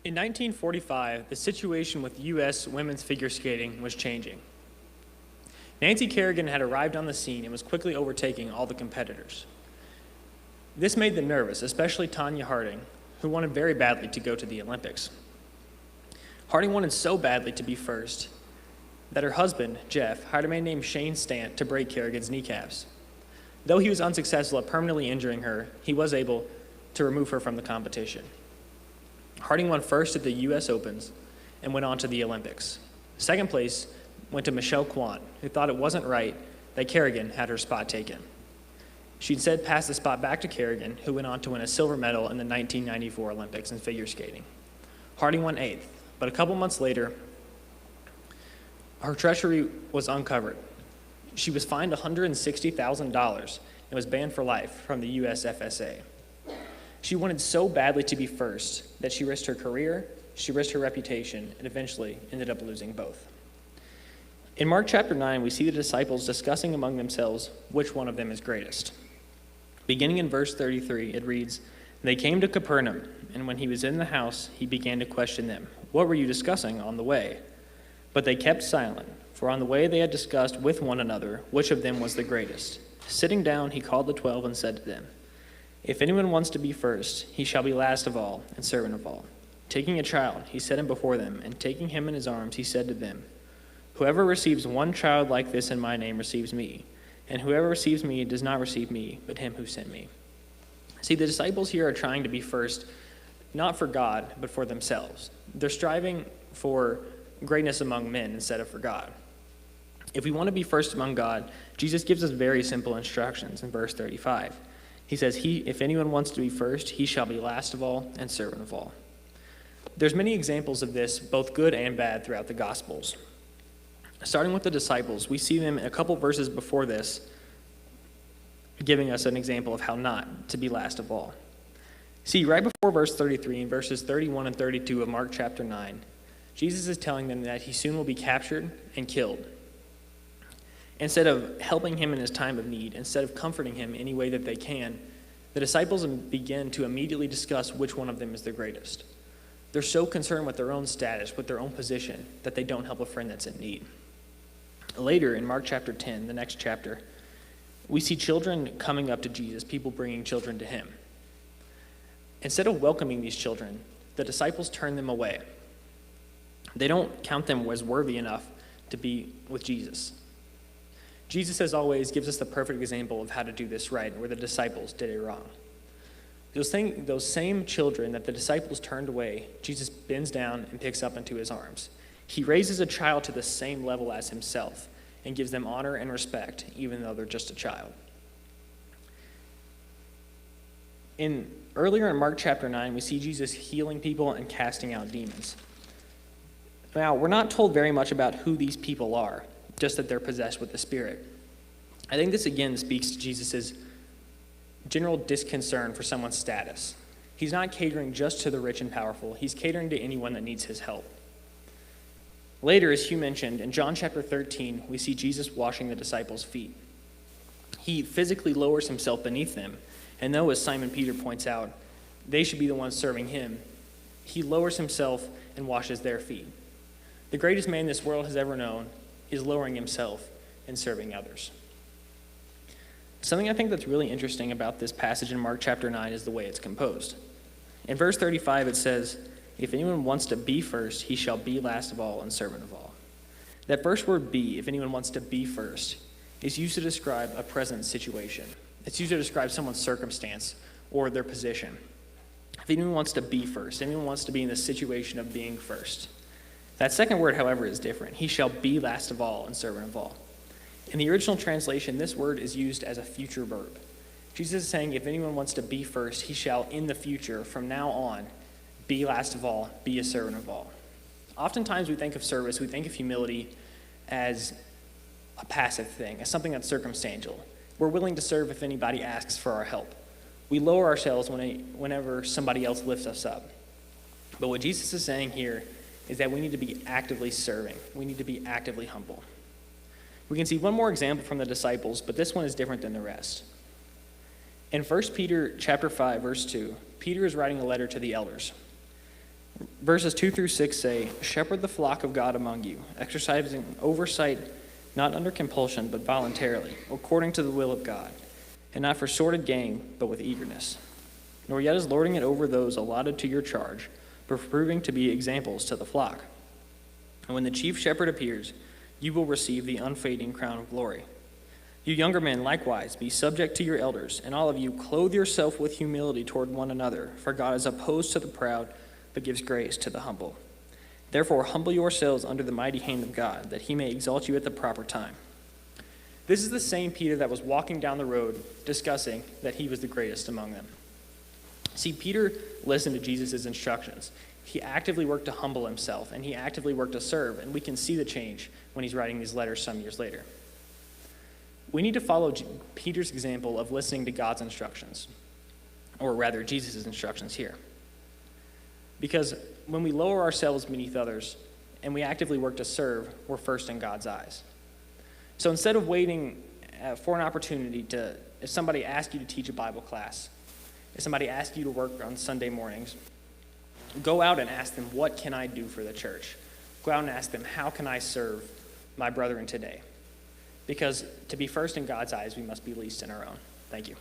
In 1945, the situation with U.S. women's figure skating was changing. Nancy Kerrigan had arrived on the scene and was quickly overtaking all the competitors. This made them nervous, especially Tanya Harding, who wanted very badly to go to the Olympics. Harding wanted so badly to be first that her husband, Jeff, hired a man named Shane Stant to break Kerrigan's kneecaps. Though he was unsuccessful at permanently injuring her, he was able to remove her from the competition. Harding won first at the U.S. Opens and went on to the Olympics. Second place went to Michelle Kwan, who thought it wasn't right that Kerrigan had her spot taken. She instead passed the spot back to Kerrigan, who went on to win a silver medal in the 1994 Olympics in figure skating. Harding won eighth, but a couple months later, her treachery was uncovered. She was fined $160,000 and was banned for life from the USFSA. She wanted so badly to be first that she risked her career, she risked her reputation, and eventually ended up losing both. In Mark chapter 9, we see the disciples discussing among themselves which one of them is greatest. Beginning in verse 33, it reads, "They came to Capernaum, and when he was in the house, he began to question them. 'What were you discussing on the way?' But they kept silent, for on the way they had discussed with one another which of them was the greatest. Sitting down, he called the 12 and said to them, 'If anyone wants to be first, he shall be last of all and servant of all.' Taking a child, he set him before them, and taking him in his arms, he said to them, 'Whoever receives one child like this in my name receives me, and whoever receives me does not receive me, but him who sent me.'" See, the disciples here are trying to be first, not for God, but for themselves. They're striving for greatness among men instead of for God. If we want to be first among God, Jesus gives us very simple instructions in verse 35. He says, "If anyone wants to be first, he shall be last of all and servant of all." There's many examples of this, both good and bad, throughout the Gospels. Starting with the disciples, we see them a couple verses before this giving us an example of how not to be last of all. See, right before verse 33, in verses 31 and 32 of Mark chapter 9, Jesus is telling them that he soon will be captured and killed. Instead of helping him in his time of need, instead of comforting him any way that they can, the disciples begin to immediately discuss which one of them is the greatest. They're so concerned with their own status, with their own position, that they don't help a friend that's in need. Later, in Mark chapter 10, the next chapter, we see children coming up to Jesus, people bringing children to him. Instead of welcoming these children, the disciples turn them away. They don't count them as worthy enough to be with Jesus. Jesus, as always, gives us the perfect example of how to do this right, where the disciples did it wrong. Those same children that the disciples turned away, Jesus bends down and picks up into his arms. He raises a child to the same level as himself and gives them honor and respect, even though they're just a child. Earlier in Mark chapter 9, we see Jesus healing people and casting out demons. Now, we're not told very much about who these people are, just that they're possessed with the Spirit. I think this again speaks to Jesus' general disconcern for someone's status. He's not catering just to the rich and powerful. He's catering to anyone that needs his help. Later, as Hugh mentioned, in John chapter 13, we see Jesus washing the disciples' feet. He physically lowers himself beneath them, and though, as Simon Peter points out, they should be the ones serving him, he lowers himself and washes their feet. The greatest man this world has ever known is lowering himself and serving others. Something I think that's really interesting about this passage in Mark chapter 9 is the way it's composed. In verse 35, it says, "If anyone wants to be first, he shall be last of all and servant of all." That first word "be," if anyone wants to be first, is used to describe a present situation. It's used to describe someone's circumstance or their position. If anyone wants to be first, anyone wants to be in the situation of being first. That second word, however, is different. He shall be last of all and servant of all. In the original translation, this word is used as a future verb. Jesus is saying if anyone wants to be first, he shall, in the future, from now on, be last of all, be a servant of all. Oftentimes we think of service, we think of humility as a passive thing, as something that's circumstantial. We're willing to serve if anybody asks for our help. We lower ourselves whenever somebody else lifts us up. But what Jesus is saying here is that we need to be actively serving. We need to be actively humble. We can see one more example from the disciples, but this one is different than the rest. In 1 Peter chapter 5, verse 2, Peter is writing a letter to the elders. Verses 2 through 6 say, "Shepherd the flock of God among you, exercising oversight not under compulsion, but voluntarily, according to the will of God, and not for sordid gain, but with eagerness. Nor yet as lording it over those allotted to your charge, but proving to be examples to the flock. And when the chief shepherd appears, you will receive the unfading crown of glory. You younger men, likewise, be subject to your elders, and all of you clothe yourself with humility toward one another, for God is opposed to the proud, but gives grace to the humble. Therefore, humble yourselves under the mighty hand of God, that he may exalt you at the proper time." This is the same Peter that was walking down the road discussing that he was the greatest among them. See, Peter listened to Jesus' instructions. He actively worked to humble himself, and he actively worked to serve, and we can see the change when he's writing these letters some years later. We need to follow Peter's example of listening to God's instructions, or rather Jesus' instructions here. Because when we lower ourselves beneath others and we actively work to serve, we're first in God's eyes. So instead of waiting for an opportunity if somebody asks you to teach a Bible class, if somebody asks you to work on Sunday mornings, go out and ask them, what can I do for the church? Go out and ask them, how can I serve my brethren today? Because to be first in God's eyes, we must be least in our own. Thank you.